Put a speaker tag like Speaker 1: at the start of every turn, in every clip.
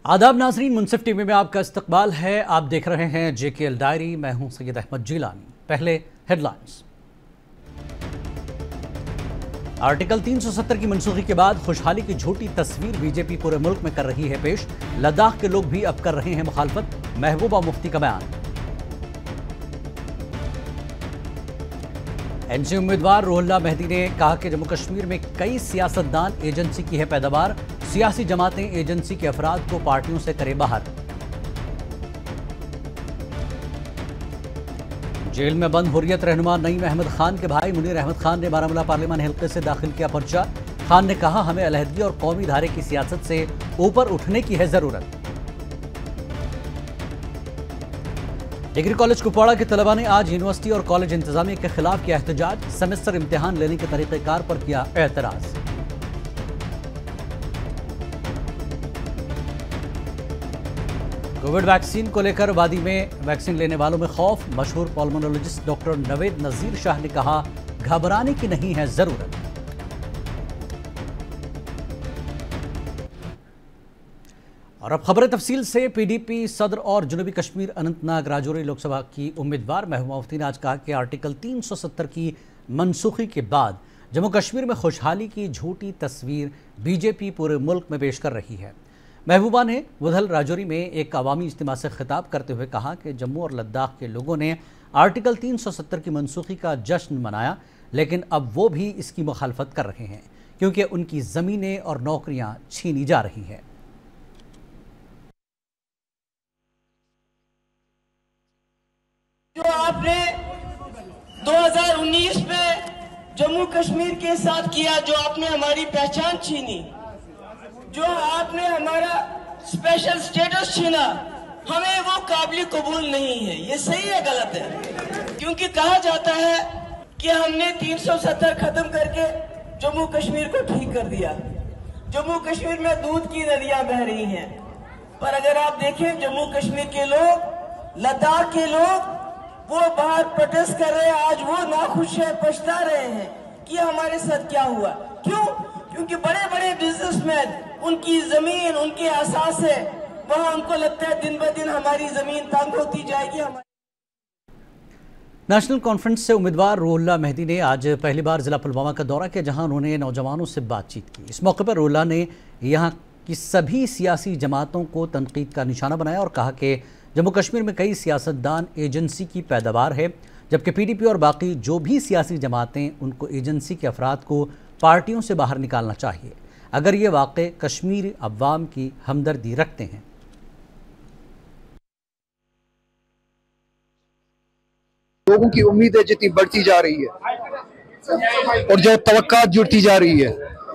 Speaker 1: आदाब नाजरीन, मुनसिफ टीवी में आपका इस्तकबाल है। आप देख रहे हैं JKL डायरी। मैं हूं सैयद अहमद जिलानी। पहले हेडलाइंस। आर्टिकल 370 की मनसूखी के बाद खुशहाली की झूठी तस्वीर बीजेपी पूरे मुल्क में कर रही है पेश। लद्दाख के लोग भी अब कर रहे हैं मुखालफत। महबूबा मुफ्ती का बयान। एनसी उम्मीदवार रूहुल्लाह मेहदी ने कहा कि जम्मू कश्मीर में कई सियासतदान एजेंसी की है पैदावार। सियासी जमातें एजेंसी के अफराद को पार्टियों से करे बाहर। जेल में बंद हुर्रियत रहनुमा नईम अहमद खान के भाई मुनीर अहमद खान ने बारामूला पार्लियामानी हल्के से दाखिल किया पर्चा। खान ने कहा, हमें अलहदगी और कौमी धारे की सियासत से ऊपर उठने की है जरूरत। डिग्री कॉलेज कुपवाड़ा के तलबा ने आज यूनिवर्सिटी और कॉलेज इंतजामिया के खिलाफ किया एहतजाज। सेमेस्टर इम्तिहान लेने के तरीक़ेकार पर किया एतराज। कोविड वैक्सीन को लेकर वादी में वैक्सीन लेने वालों में खौफ। मशहूर पल्मोनोलॉजिस्ट डॉक्टर नवेद नजीर शाह ने कहा, घबराने की नहीं है जरूरत। और अब खबरें तफसील से। PDP सदर और जनूबी कश्मीर अनंतनाग राजौरी लोकसभा की उम्मीदवार महबूबा मुफ्ती ने आज कहा कि आर्टिकल 370 की मनसूखी के बाद जम्मू कश्मीर में खुशहाली की झूठी तस्वीर बीजेपी पूरे मुल्क में पेश कर रही है। महबूबा ने बुधल राजौरी में एक अवामी इज्तिमा से खिताब करते हुए कहा कि जम्मू और लद्दाख के लोगों ने आर्टिकल 370 की मनसूखी का जश्न मनाया, लेकिन अब वो भी इसकी मुखालफत कर रहे हैं क्योंकि उनकी ज़मीनें और नौकरियां छीनी जा रही हैं।
Speaker 2: जो आपने 2019 में जम्मू कश्मीर के साथ किया, जो आपने हमारी पहचान छीनी, जो आपने हमारा स्पेशल स्टेटस छीना, हमें वो काबिल कबूल नहीं है। ये सही है गलत है? क्योंकि कहा जाता है कि हमने 370 खत्म करके जम्मू कश्मीर को ठीक कर दिया। जम्मू कश्मीर में दूध की नदियां बह रही हैं, पर अगर आप देखें जम्मू कश्मीर के लोग, लद्दाख के लोग, वो बाहर प्रोटेस्ट कर रहे हैं। आज वो नाखुश है, पछता रहे हैं कि हमारे साथ क्या हुआ। क्यों? क्योंकि बड़े बड़े बिजनेसमैन, उनकी जमीन उनके एहसास है, वहां उनको लगता है दिन ब दिन हमारी जमीन तंग होती जाएगी।
Speaker 1: नेशनल कॉन्फ्रेंस से उम्मीदवार रूहुल्लाह मेहदी ने आज पहली बार जिला पुलवामा का दौरा किया, जहां उन्होंने नौजवानों से बातचीत की। इस मौके पर रूहुल्लाह ने यहां की सभी सियासी जमातों को तनकीद का निशाना बनाया और कहा कि जम्मू कश्मीर में कई सियासतदान एजेंसी की पैदावार है, जबकि PDP और बाकी जो भी सियासी जमातें उनको एजेंसी के अफराद को पार्टियों से बाहर निकालना चाहिए अगर ये वाक़ई कश्मीरी अवाम की हमदर्दी रखते हैं।
Speaker 3: लोगों की उम्मीदें जितनी बढ़ती जा रही है और जो तवक्कात जुड़ती जा रही है,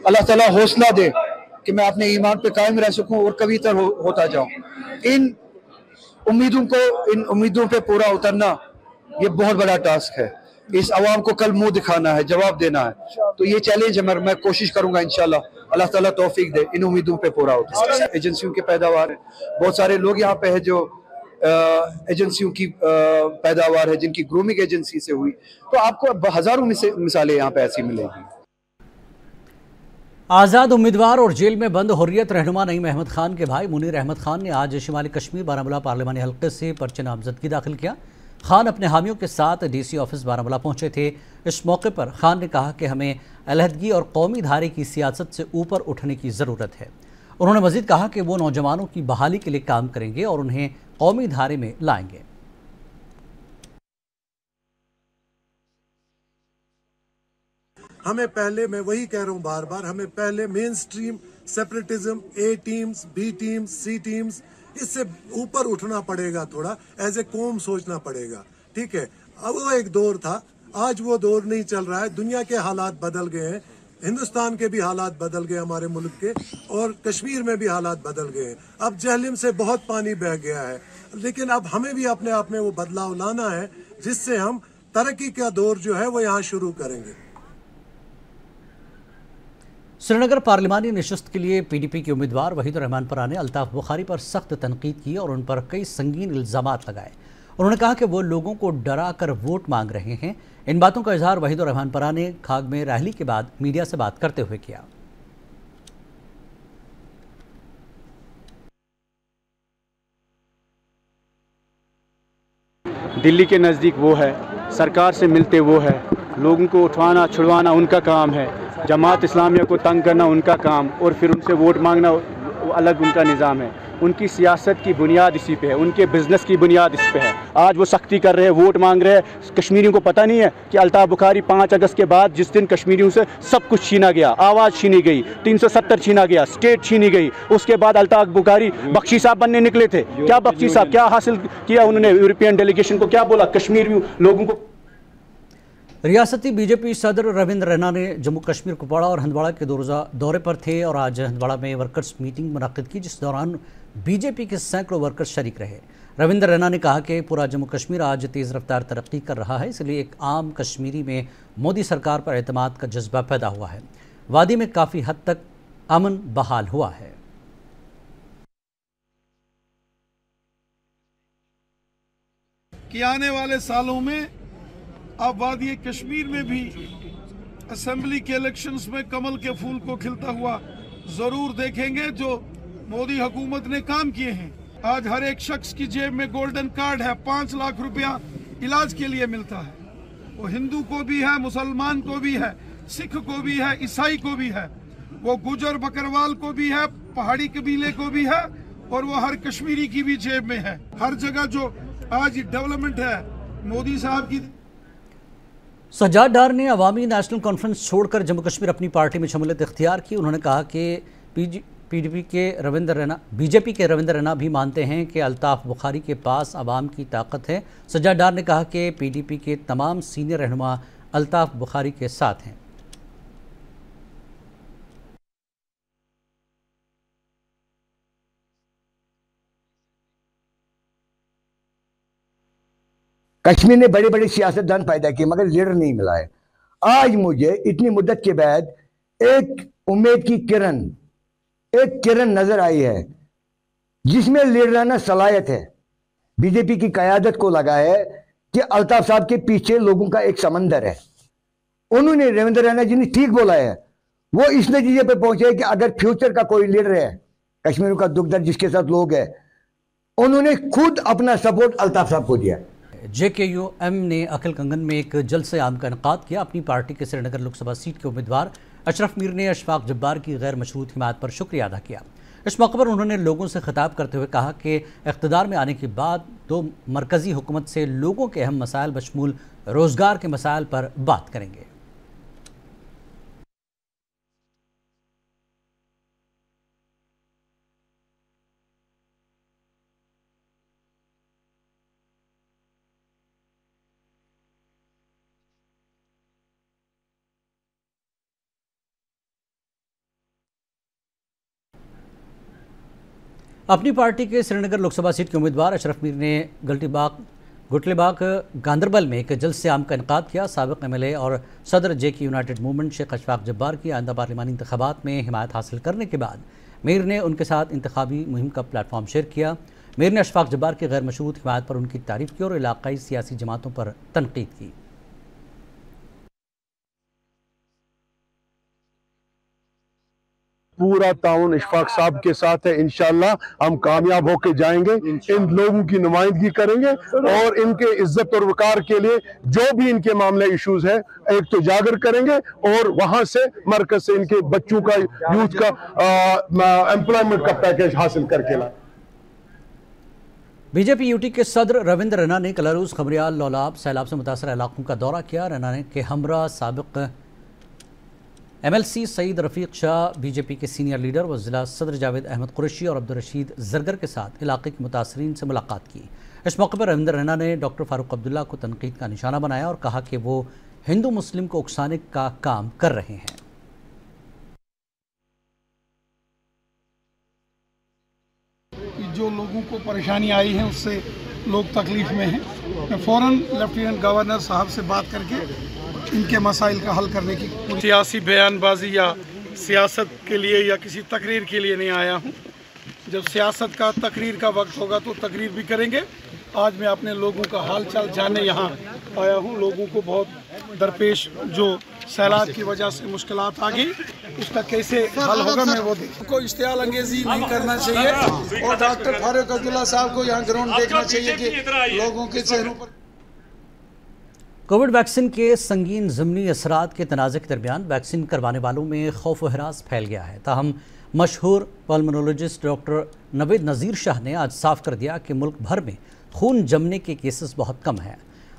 Speaker 3: अल्लाह ताला हौसला दे कि मैं अपने ईमान पे कायम रह सकूं और कवितर होता जाऊं। इन उम्मीदों पे पूरा उतरना ये बहुत बड़ा टास्क है। इस आवाम को कल मुंह दिखाना है, जवाब देना है। तो ये चैलेंज है, मैं कोशिश करूंगा इंशाल्लाह, अल्लाह ताला तौफीक दे इन उम्मीदों पे पूरा उतरे। एजेंसियों के पैदावार है, बहुत सारे लोग यहाँ पे है जो एजेंसियों की पैदावार है, जिनकी ग्रूमिंग एजेंसी से हुई। तो आपको हजारों मिसालें यहाँ पे ऐसी मिलेगी।
Speaker 1: आज़ाद उम्मीदवार और जेल में बंद हुर्रियत रहनुमा नईम अहमद खान के भाई मुनीर अहमद खान ने आज शिमाली कश्मीर बारामूला पार्लियामानी हल्के से पर्चे नामजदगी दाखिल किया। खान अपने हामियों के साथ DC ऑफिस बारामूला पहुंचे थे। इस मौके पर खान ने कहा कि हमें अलहदगी और कौमी धारे की सियासत से ऊपर उठने की ज़रूरत है। उन्होंने मजीद कहा कि वो नौजवानों की बहाली के लिए काम करेंगे और उन्हें कौमी धारे में लाएंगे।
Speaker 4: हमें पहले, मैं वही कह रहा हूं बार बार, हमें पहले main stream separatism, A teams, B teams, C teams, इससे ऊपर उठना पड़ेगा। थोड़ा एज ए कौम सोचना पड़ेगा। ठीक है, अब वो एक दौर था, आज वो दौर नहीं चल रहा है। दुनिया के हालात बदल गए हैं, हिंदुस्तान के भी हालात बदल गए, हमारे मुल्क के, और कश्मीर में भी हालात बदल गए हैं। अब जहलिम से बहुत पानी बह गया है, लेकिन अब हमें भी अपने आप में वो बदलाव लाना है, जिससे हम तरक्की का दौर जो है वो यहाँ शुरू करेंगे।
Speaker 1: श्रीनगर पार्लिमानी नशस्त के लिए PDP के उम्मीदवार वहीदुर रहमान परा ने अल्ताफ बुखारी पर सख्त तनकीद की और उन पर कई संगीन इल्ज़ामात लगाए। उन्होंने कहा कि वो लोगों को डरा कर वोट मांग रहे हैं। इन बातों का इजहार वहीदुर रहमान परा ने खाग में रैली के बाद मीडिया से बात करते हुए किया।
Speaker 5: दिल्ली के नज़दीक वो है, सरकार से मिलते वो है, लोगों को उठवाना छुड़वाना उनका काम है, जमात इस्लामिया को तंग करना उनका काम, और फिर उनसे वोट मांगना अलग उनका निज़ाम है। उनकी सियासत की बुनियाद इसी पे है, उनके बिज़नेस की बुनियाद इस पे है। आज वो सख्ती कर रहे हैं, वोट मांग रहे हैं। कश्मीरियों को पता नहीं है कि अल्ताफ़ बुखारी 5 अगस्त के बाद जिस दिन कश्मीरियों से सब कुछ छीना गया, आवाज़ छीनी गई, 370 छीना गया, स्टेट छीनी गई, उसके बाद अल्ताफ़ बुखारी बख्शी साहब बनने निकले थे। क्या बख्शी साहब क्या हासिल किया उन्होंने? यूरोपियन डेलीगेशन को क्या बोला? कश्मीरी लोगों को।
Speaker 1: रियासती बीजेपी सदर रविंद्र रैना ने जम्मू कश्मीर कुपवाड़ा और हंदवाड़ा के दौरे पर थे और आज हंदवाड़ा में वर्कर्स मीटिंग मुनक्किद की, जिस दौरान बीजेपी के सैकड़ों वर्कर्स शरीक रहे। रविंद्र रैना ने कहा कि पूरा जम्मू कश्मीर आज तेज़ रफ्तार तरक्की कर रहा है, इसलिए एक आम कश्मीरी में मोदी सरकार पर एतमाद का जज्बा पैदा हुआ है। वादी में काफ़ी हद तक अमन बहाल हुआ है।
Speaker 6: कि आने वाले सालों में अब वादी कश्मीर में भी असेंबली के इलेक्शंस में कमल के फूल को खिलता हुआ जरूर देखेंगे, जो मोदी हुकूमत ने काम किए हैं। आज हर एक शख्स की जेब में गोल्डन कार्ड है, 5 लाख रुपया इलाज के लिए मिलता है। वो हिंदू को भी है, मुसलमान को भी है, सिख को भी है, ईसाई को भी है, वो गुजर बकरवाल को भी है, पहाड़ी कबीले को भी है, और वो हर कश्मीरी की भी जेब में है। हर जगह जो आज डेवलपमेंट है मोदी साहब की।
Speaker 1: सज्जाद डार ने अवामी नेशनल कॉन्फ्रेंस छोड़कर जम्मू कश्मीर अपनी पार्टी में शमूलियत इख्तियार की। उन्होंने कहा कि बीजेपी के रविंद्र रैना भी मानते हैं कि अल्ताफ़ बुखारी के पास अवाम की ताकत है। सज्जाद डार ने कहा कि पीडीपी के तमाम सीनियर रहनुमा अल्ताफ़ बुखारी के साथ हैं।
Speaker 7: कश्मीर ने बड़े बड़े सियासतदान पैदा किए मगर लीडर नहीं मिला है। आज मुझे इतनी मुद्दत के बाद एक उम्मीद की किरण नजर आई है, जिसमें लीडराना सलाहियत है। बीजेपी की क़यादत को लगा है कि अल्ताफ साहब के पीछे लोगों का एक समंदर है। उन्होंने रविंद्र रैना जी ने ठीक बोला है, वो इस नतीजे पर पहुंचे कि अगर फ्यूचर का कोई लीडर है, कश्मीर का दुख दर्द जिसके साथ लोग है, उन्होंने खुद अपना सपोर्ट अल्ताफ साहब को दिया।
Speaker 1: JKUM ने अकिल कंगन में एक जलसे आम का इनेकाद किया। अपनी पार्टी के श्रीनगर लोकसभा सीट के उम्मीदवार अशरफ मीर ने अशफाक जब्बार की गैर मशरूत हिमायत पर शुक्रिया अदा किया। इस मौके पर उन्होंने लोगों से खिताब करते हुए कहा कि इक़्तिदार में आने के बाद तो मरकज़ी हुकूमत से लोगों के अहम मसाइल बशमूल रोज़गार के मसाइल पर बात करेंगे। अपनी पार्टी के श्रीनगर लोकसभा सीट के उम्मीदवार अशरफ मीर ने गुटलेबाग गांदरबल में एक जलसे आम का इनेकाद किया। साबिक़ MLA और सदर JK United Movement Sheikh Ashfaq Jabbar की आइंदा पार्लिमानी इंतखाबात में हिमायत हासिल करने के बाद मीर ने उनके साथ इंतखाबी मुहिम का प्लेटफॉर्म शेयर किया। मीर ने अशफाक जब्बार की गैर मशरूत हिमायत पर उनकी तारीफ़ की और इलाकाई सियासी जमातों पर तनकीद की।
Speaker 8: पूरा ताउन इशफाक साहब के साथ है। इंशाल्लाह हम कामयाब होके जाएंगे, इन लोगों की नुमाइंदगी करेंगे और इनके इज्जत और वकार के लिए जो भी इनके मामले इश्यूज है एक तो जागर करेंगे और वहां से मरकज से इनके बच्चों का यूथ का एम्प्लॉयमेंट का पैकेज हासिल करके लाए।
Speaker 1: बीजेपी यूटी के सदर रविंद्र रैना ने कलारूस, खबरियाल, लौलाब सैलाब से मुतासर इलाकों का दौरा किया। रैना ने के हमरा साबिक़ MLC सईद रफ़ीक शाह, बीजेपी के सीनियर लीडर व ज़िला सदर जावेद अहमद कुरैशी और अब्दुल रशीद ज़रगर के साथ इलाके के मुतासरीन से मुलाकात की। इस मौके पर रविंद्र रैना ने डॉक्टर फ़ारूक अब्दुल्ला को तनकीद का निशाना बनाया और कहा कि वो हिंदू मुस्लिम को उकसाने का काम कर रहे हैं।
Speaker 6: जो लोगों को परेशानी आई है उससे लोग तकलीफ में हैं। मैं फ़ौरन लेफ्टिनेंट गवर्नर साहब से बात करके इनके मसाइल का हल करने की सियासी बयानबाजी या सियासत के लिए या किसी तकरीर के लिए नहीं आया हूँ। जब सियासत का तकरीर का वक्त होगा तो तकरीर भी करेंगे। आज मैं अपने लोगों का हाल चाल जानने यहाँ आया हूँ। लोगों को बहुत दरपेश जो सैलाब की वजह से मुश्किलात आ गई, उसका कैसे हल होगा मैं वो को इश्तियाल अंगेजी नहीं करना चाहिए और डॉक्टर फारूक अब्दुल्ला साहब को यहाँ ग्राउंड देखना चाहिए कि लोगों के चेहरों पर
Speaker 1: कोविड वैक्सीन के संगीन ज़िमनी असरात के तनाज़े के दरमियान वैक्सीन करवाने वालों में खौफ व हरास फैल गया है। ताहम मशहूर पल्मोनोलॉजिस्ट डॉक्टर नवीद नज़ीर शाह ने आज साफ कर दिया कि मुल्क भर में खून जमने के केसेस बहुत कम हैं।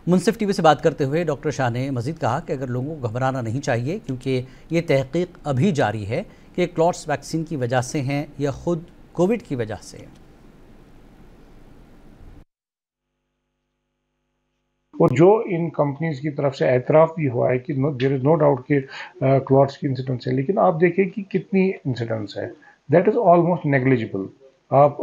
Speaker 1: मुंसिफ टीवी से बात करते हुए डॉक्टर शाह ने मजीद कहा कि अगर लोगों को घबराना नहीं चाहिए, क्योंकि ये तहकीक अभी जारी है कि क्लॉट्स वैक्सीन की वजह से हैं या खुद कोविड की वजह से।
Speaker 9: और जो इन कंपनीज की तरफ से एतराफ़ भी हुआ है कि देयर इज़ नो डाउट कि क्लॉट्स की इंसिडेंस है, लेकिन आप देखिए कि कितनी इंसिडेंस है, दैट इज़ ऑलमोस्ट नेग्लिजिबल। आप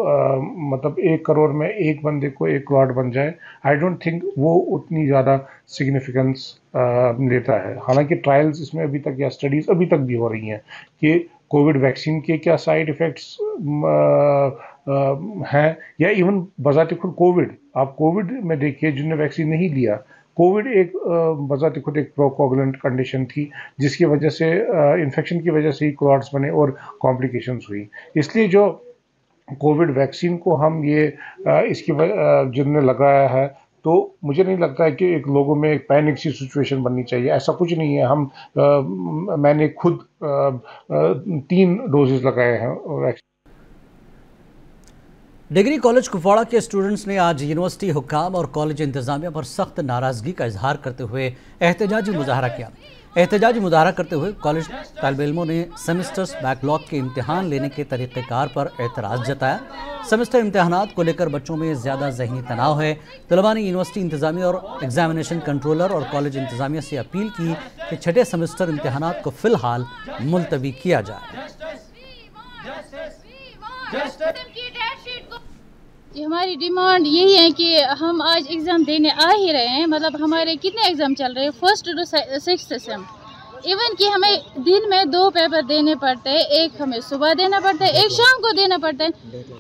Speaker 9: मतलब 1 करोड़ में एक बंदे को एक क्लॉट बन जाए, आई डोंट थिंक वो उतनी ज़्यादा सिग्निफिकेंस लेता है। हालांकि ट्रायल्स इसमें अभी तक या स्टडीज़ अभी तक भी हो रही हैं कि कोविड वैक्सीन के क्या साइड इफ़ेक्ट्स हैं, या इवन बजाते खुद कोविड, आप कोविड में देखिए जिन्होंने वैक्सीन नहीं लिया, कोविड एक बजाते खुद एक प्रोकोगुलेंट कंडीशन थी जिसकी वजह से इन्फेक्शन की वजह से ही क्लॉट्स बने और कॉम्प्लिकेशंस हुई। इसलिए जो कोविड वैक्सीन को हम ये इसकी जिन्होंने लगाया है, तो मुझे नहीं लगता है कि एक लोगों में एक पैनिक सी सिचुएशन बननी चाहिए, ऐसा कुछ नहीं है। मैंने खुद 3 डोजेस लगाए हैं वैक्सीन।
Speaker 1: डिग्री कॉलेज कुपवाड़ा के स्टूडेंट्स ने आज यूनिवर्सिटी हुक्काम और कॉलेज इंतजामिया पर सख्त नाराज़गी का इजहार करते हुए एहतजाजी मुजाहरा किया। एहतजाजी मुजाहरा करते हुए कॉलेज तालिब इल्मों ने सेमेस्टर्स बैकलॉग के इम्तिहान लेने के तरीक़ेकार पर एतराज़ जताया। सेमेस्टर इम्तिहानात को लेकर बच्चों में ज़्यादा ज़हनी तनाव है। तलबा ने यूनिवर्सिटी इंतजामिया और एग्जामिनेशन कंट्रोलर और कॉलेज इंतजामिया से अपील की कि छठे सेमेस्टर इम्तिहानात को फ़िलहाल मुलतवी किया जाए।
Speaker 10: हमारी डिमांड यही है कि हम आज एग्ज़ाम देने आ ही रहे हैं। मतलब हमारे कितने एग्ज़ाम चल रहे हैं, 1st to 6th same. Even कि हमें दिन में 2 पेपर देने पड़ते हैं, एक हमें सुबह देना पड़ता है, एक शाम को देना पड़ता है।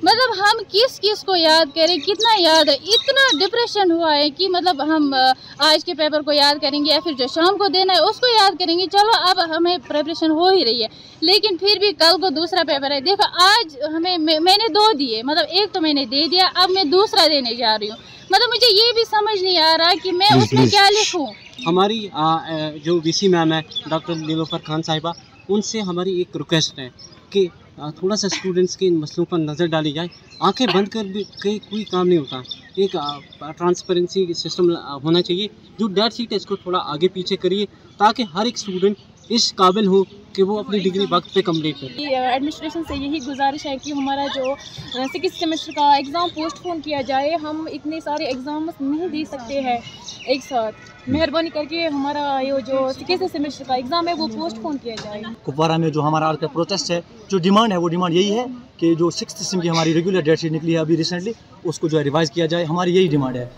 Speaker 10: मतलब हम किस किस को याद करें, कितना याद है, इतना डिप्रेशन हुआ है कि मतलब हम आज के पेपर को याद करेंगे या फिर जो शाम को देना है उसको याद करेंगे। चलो अब हमें प्रिपरेशन हो ही रही है, लेकिन फिर भी कल को दूसरा पेपर है। देखो आज हमें मैंने 2 दिए, मतलब एक तो मैंने दे दिया, अब मैं दूसरा देने जा रही हूँ। मतलब मुझे ये भी समझ नहीं आ रहा कि मैं उसमें क्या लिखूँ।
Speaker 11: हमारी जो वीसी मैम है डॉक्टर नीलोफर खान साहिबा, उनसे हमारी एक रिक्वेस्ट है कि थोड़ा सा स्टूडेंट्स के इन मसलों पर नज़र डाली जाए। आंखें बंद कर भी कोई काम नहीं होता, एक ट्रांसपेरेंसी सिस्टम होना चाहिए। जो डेट शीट है इसको थोड़ा आगे पीछे करिए ताकि हर एक स्टूडेंट इस काबिल हो कि वो अपनी डिग्री वक्त पे कंप्लीट करे।
Speaker 12: एडमिनिस्ट्रेशन से यही गुजारिश है कि हमारा जो 6th सेमेस्टर का एग्ज़ाम पोस्टपोन किया जाए। हम इतने सारे एग्ज़ाम नहीं दे सकते हैं एक साथ। मेहरबानी करके हमारा ये जो 6th सेमेस्टर का एग्ज़ाम है वो पोस्टपोन किया जाए।
Speaker 13: कुपवाड़ा में जो हमारा आज का प्रोटेस्ट है, जो डिमांड है वो डिमांड यही है कि जो 6th सेम की हमारी रेगुलर डेट शीट निकली है अभी रिसेंटली, उसको जो है रिवाइज़ किया जाए। हमारी यही डिमांड है।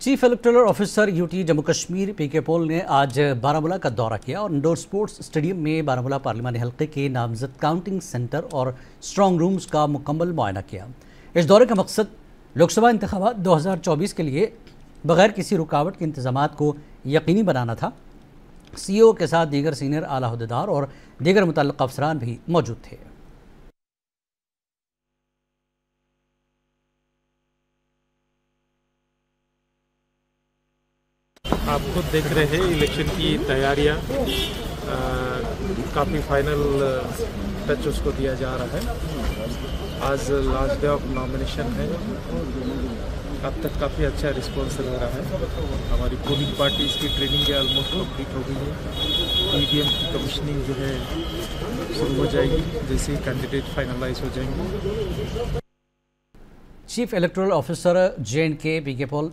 Speaker 1: Chief electoral officer UT Jammu Kashmir PK Pole ने आज बारामूला का दौरा किया और इंडोर स्पोर्ट्स स्टेडियम में बारामूला पार्लिमानी हल्के के नामजद काउंटिंग सेंटर और स्ट्रॉन्ग रूम्स का मुकम्मल मुआयना किया। इस दौरे का मकसद लोकसभा इंतखाबात 2024 के लिए बगैर किसी रुकावट के इंतजामात को यकीनी बनाना था। सीईओ के साथ दीगर सीनियर आला अहदेदार और दीगर मुतल्लिक़ अफसरान भी मौजूद थे।
Speaker 14: आप खुद देख रहे हैं इलेक्शन की तैयारियां काफ़ी फाइनल टच उसको दिया जा रहा है। आज लास्ट डे ऑफ नॉमिनेशन है। अब तक काफ़ी अच्छा रिस्पॉन्स मिल रहा है। हमारी पोलिंग पार्टीज की ट्रेनिंग ऑलमोस्ट कंप्लीट हो गई है। ईवीएम की कमीशनिंग जो है शुरू हो जाएगी जैसे ही कैंडिडेट फाइनलाइज हो जाएंगे।
Speaker 1: चीफ इलेक्टोरल ऑफिसर J&K पीके पोल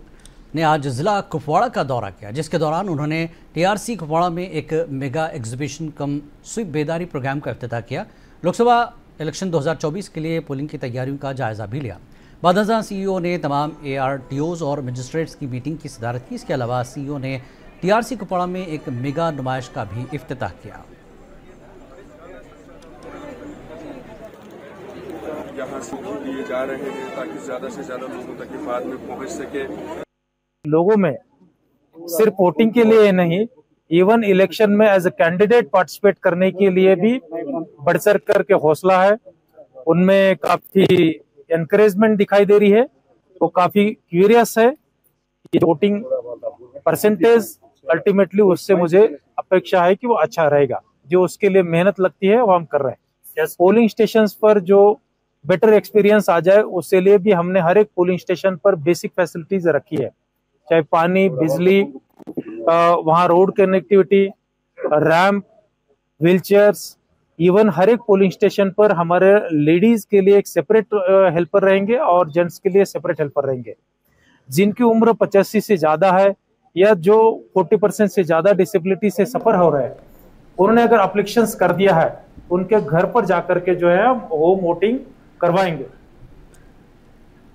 Speaker 1: ने आज ज़िला कुपवाड़ा का दौरा किया, जिसके दौरान उन्होंने TRC कुपवाड़ा में एक मेगा एग्जीबिशन कम स्वीप बेदारी प्रोग्राम का इफ्तिताह किया। लोकसभा इलेक्शन 2024 के लिए पोलिंग की तैयारियों का जायज़ा भी लिया। बादशाह CEO ने तमाम ARTOs और मजिस्ट्रेट्स की मीटिंग की सदारत की। इसके अलावा CEO ने TRC कुपवाड़ा में एक मेगा नुमाइश का भी इफ्तिताह किया।
Speaker 15: यहाँ से दिए जा रहे हैं ताकि ज़्यादा से ज़्यादा लोगों तक ये बात में पहुँच सके।
Speaker 16: लोगों में सिर्फ वोटिंग के लिए नहीं, इवन इलेक्शन में एज ए कैंडिडेट पार्टिसिपेट करने के लिए भी बढ़ चढ़ कर के हौसला है। उनमें काफी एनकरेजमेंट दिखाई दे रही है। वो काफी क्यूरियस है कि वोटिंग परसेंटेज अल्टीमेटली उससे मुझे अपेक्षा है कि वो अच्छा रहेगा। जो उसके लिए मेहनत लगती है वो हम कर रहे हैं। पोलिंग स्टेशन पर जो बेटर एक्सपीरियंस आ जाए उसके लिए भी हमने हर एक पोलिंग स्टेशन पर बेसिक फैसिलिटीज रखी है, चाहे पानी, बिजली, वहाँ road connectivity, ramp, wheelchairs, even हर एक पोलिंग स्टेशन पर हमारे लेडीज के लिए एक सेपरेट हेल्पर रहेंगे और जेंट्स के लिए सेपरेट हेल्पर रहेंगे। जिनकी उम्र 85 से ज्यादा है या जो 40% से ज्यादा डिसेबिलिटी से सफर हो रहे हैं, उन्होंने अगर अप्लीकेशंस कर दिया है, उनके घर पर जाकर के जो है होम वोटिंग करवाएंगे।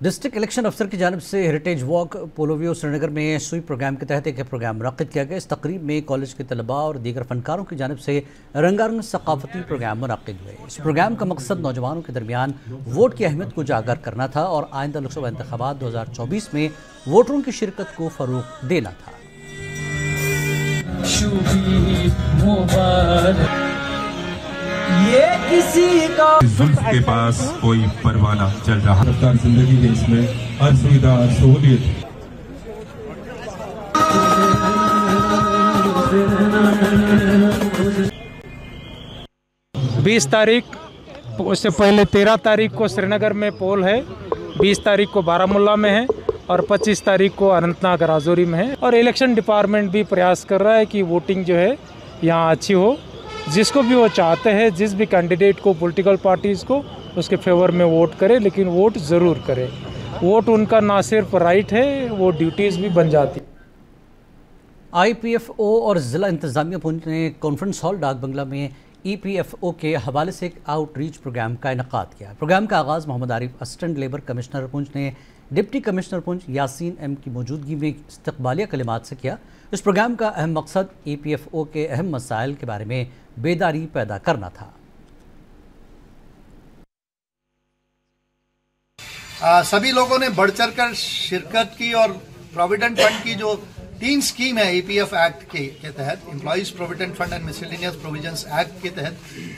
Speaker 1: डिस्ट्रिक्ट इलेक्शन अफसर की जानिब से हेरिटेज वॉक पोलोवियो श्रीनगर में स्वीप प्रोग्राम के तहत एक प्रोग्राम मुनक्किद किया गया। इस तकरीब में कॉलेज के तलबा और दीगर फनकारों की जानिब से रंगारंग सकाफती प्रोग्राम मुनक्किद हुए। इस प्रोग्राम का मकसद नौजवानों के दरमियान वोट की अहमियत को उजागर करना था और आइंदा लोकसभा इंतखाबात 2024 में वोटरों की शिरकत को फरोग देना था।
Speaker 17: ये किसी का
Speaker 18: जुल्फ के पास कोई परवाना चल रहा है। जिंदगी में इसमें हर सुविधा हर सहूलियत।
Speaker 16: बीस तारीख उससे पहले 13 तारीख को श्रीनगर में पोल है, 20 तारीख को बारामुल्ला में है और 25 तारीख को अनंतनाग राजौरी में है। और इलेक्शन डिपार्टमेंट भी प्रयास कर रहा है कि वोटिंग जो है यहाँ अच्छी हो। जिसको भी वो चाहते हैं, जिस भी कैंडिडेट को, पॉलिटिकल पार्टीज़ को, उसके फेवर में वोट करे, लेकिन वोट ज़रूर करे। वोट उनका ना सिर्फ राइट है, वो ड्यूटीज़ भी बन जाती।
Speaker 1: IPFO और ज़िला इंतज़ामिया पुंछ ने कॉन्फ्रेंस हॉल डाक बंगला में EPFO के हवाले से एक आउटरीच प्रोग्राम का इनेकाद किया। प्रोग्राम का आगाज़ Mohammad Arif assistant labour commissioner Poonch ने deputy commissioner Poonch Yasin M की मौजूदगी में इस्तकबालिया कलिमात से किया। इस प्रोग्राम का अहम मकसद EPFO के अहम मसाइल के बारे में बेदारी पैदा करना था।
Speaker 19: सभी लोगों ने बढ़ चढ़ कर शिरकत की और प्रोविडेंट फंड की जो 3 स्कीम है EPF एक्ट के तहत, employees provident fund and miscellaneous provisions act के तहत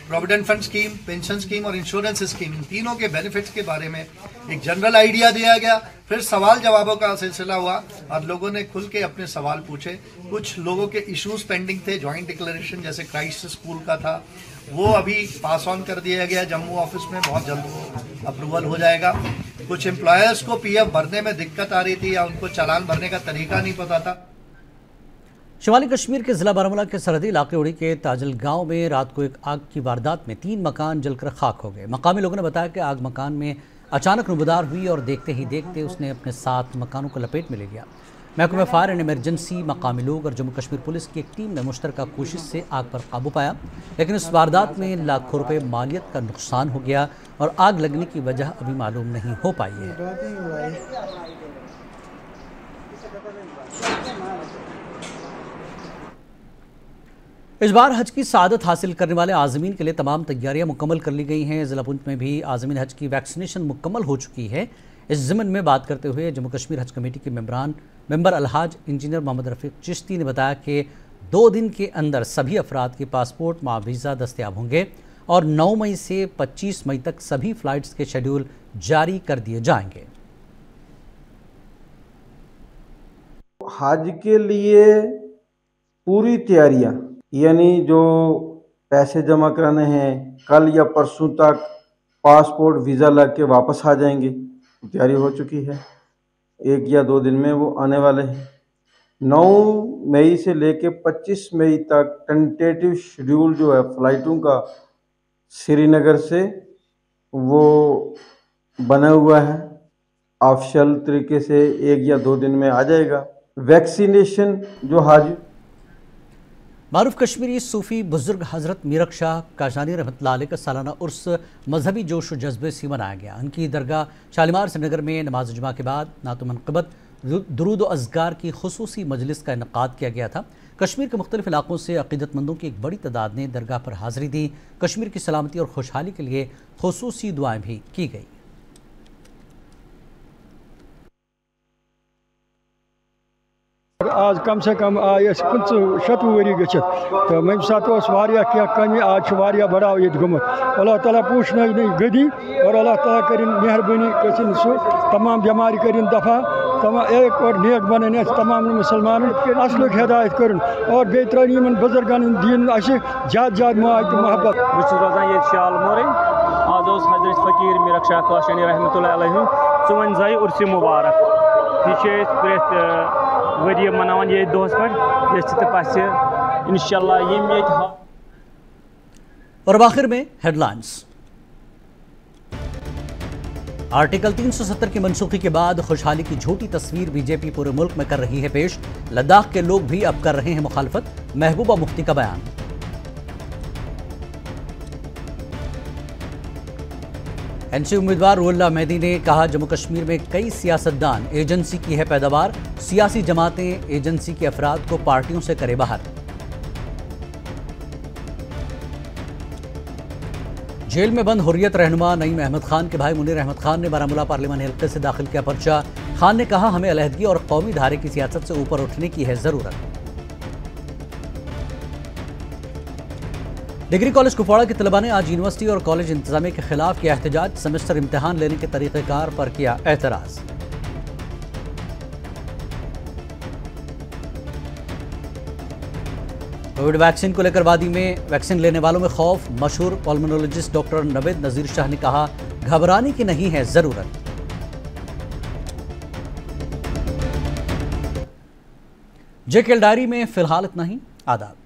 Speaker 19: provident fund scheme, pension scheme और इंश्योरेंस स्कीम, इन तीनों के बेनिफिट्स के बारे में एक जनरल आइडिया दिया गया। फिर सवाल जवाबों का सिलसिला हुआ और लोगों ने खुल के अपने सवाल पूछे। कुछ लोगों के इश्यूज पेंडिंग थे, जॉइंट डिक्लेरेशन जैसे क्राइस्ट स्कूल का था, वो अभी पास ऑन कर दिया गया जम्मू ऑफिस में, बहुत जल्द अप्रूवल हो जाएगा। कुछ एम्प्लॉयर्स को PF भरने में दिक्कत आ रही थी या उनको चालान भरने का तरीका नहीं पता था।
Speaker 1: शुमाली कश्मीर के जिला बारामूला के सरहदी इलाके उड़ी के ताजल गांव में रात को एक आग की वारदात में 3 मकान जलकर खाक हो गए। मकामी लोगों ने बताया कि आग मकान में अचानक नुबदार हुई और देखते ही देखते उसने अपने 7 मकानों को लपेट में ले लिया। महकमा फायर एंड इमरजेंसी, मकामी लोग और जम्मू कश्मीर पुलिस की एक टीम ने मुश्तरका कोशिश से आग पर काबू पाया, लेकिन इस वारदात में लाखों रुपए मालियत का नुकसान हो गया और आग लगने की वजह अभी मालूम नहीं हो पाई है। इस बार हज की सआदत हासिल करने वाले आज़मीन के लिए तमाम तैयारियां मुकम्मल कर ली गई हैं। ज़िला पुंछ में भी आज़मीन हज की वैक्सीनेशन मुकम्मल हो चुकी है। इस ज़िमन में बात करते हुए जम्मू कश्मीर हज कमेटी के मेंबर अलहाज इंजीनियर मोहम्मद रफ़ीक चिश्ती ने बताया कि 2 दिन के अंदर सभी अफराद के पासपोर्ट मां वीज़ा दस्तयाब होंगे और 9 मई से 25 मई तक सभी फ़्लाइट्स के शेड्यूल जारी कर दिए जाएंगे।
Speaker 20: हज के लिए पूरी तैयारियां, यानी जो पैसे जमा कराने हैं, कल या परसों तक पासपोर्ट वीज़ा लग के वापस आ जाएंगे, तैयारी हो चुकी है। 1 या 2 दिन में वो आने वाले हैं। 9 मई से लेके 25 मई तक टेंटेटिव शेड्यूल जो है फ़्लाइटों का श्रीनगर से वो बना हुआ है। ऑफिशियल तरीके से 1 या 2 दिन में आ जाएगा। वैक्सीनेशन जो हाजी
Speaker 1: मारूफ कश्मीरी सूफ़ी बुजुर्ग हज़रत मीरक शाह काशानी रहमतुल्लाह अलैह का सालाना उर्स मजहबी जोश व जज्बे से मनाया गया। उनकी दरगाह शालीमार श्रीनगर में नमाज जुमा के बाद नातो मनक़बत दुरूद व अज़कार की खुसूसी मजलिस का इनेकाद किया गया था। कश्मीर के मुख्तलिफ इलाकों से अक़ीदतमंदों की एक बड़ी तादाद ने दरगाह पर हाज़िरी दी। कश्मीर की सलामती और खुशहाली के लिए खुसूसी दुआएँ भी की गई।
Speaker 21: आज कम से कम आए 50 वरी गि तो मम सात क्या कमी, आज बढ़ाव ये गुमत। अल्लाह ताला पूछना नहीं गदी और अल्लाह ताला कर मेहरबानी कर तमाम बीमारी कर दफा तमाम एक और नेक बन तमाम मुसलमान असल हिदायत कर और बे त्रन बुजुर्गन दीन ज्यादा ज्यादा मुआद मोहब्बत
Speaker 17: रोजान ये शाल मोरे आज हजरत फ़कीर मीर शाह काशनी रहमतुल्लाह अलैहि 54 उर्स मुबारक ये प्रेत वरी मनावान ये दोहस पे इंशाल्लाह ये।
Speaker 1: और आखिर में हेडलाइंस। आर्टिकल 370 की मनसूखी के बाद खुशहाली की झूठी तस्वीर बीजेपी पूरे मुल्क में कर रही है पेश। लद्दाख के लोग भी अब कर रहे हैं मुखालफत, महबूबा मुफ्ती का बयान। एनसी उम्मीदवार रुहुल्लाह मेहदी ने कहा जम्मू कश्मीर में कई सियासतदान एजेंसी की है पैदावार, सियासी जमातें एजेंसी के अफराद को पार्टियों से करे बाहर। जेल में बंद हुर्रियत रहनुमा नईम अहमद खान के भाई मुनीर अहमद खान ने बारामूला पार्लियामानी हल्के से दाखिल किया पर्चा। खान ने कहा हमें अलहदगी और कौमी धारे की सियासत से ऊपर उठने की है जरूरत। डिग्री कॉलेज कुपवाड़ा के तलबा ने आज यूनिवर्सिटी और कॉलेज इंतजामिया के खिलाफ किया एहतजाज। सेमेस्टर इम्तिहान लेने के तरीक़ेकार पर किया एतराज़। कोविड वैक्सीन को लेकर वादी में वैक्सीन लेने वालों में खौफ। मशहूर पल्मोनोलॉजिस्ट डॉक्टर नवेद नज़ीर शाह ने कहा घबराने की नहीं है जरूरत। जेकेएल डायरी में फिलहाल इतना ही। आदाब।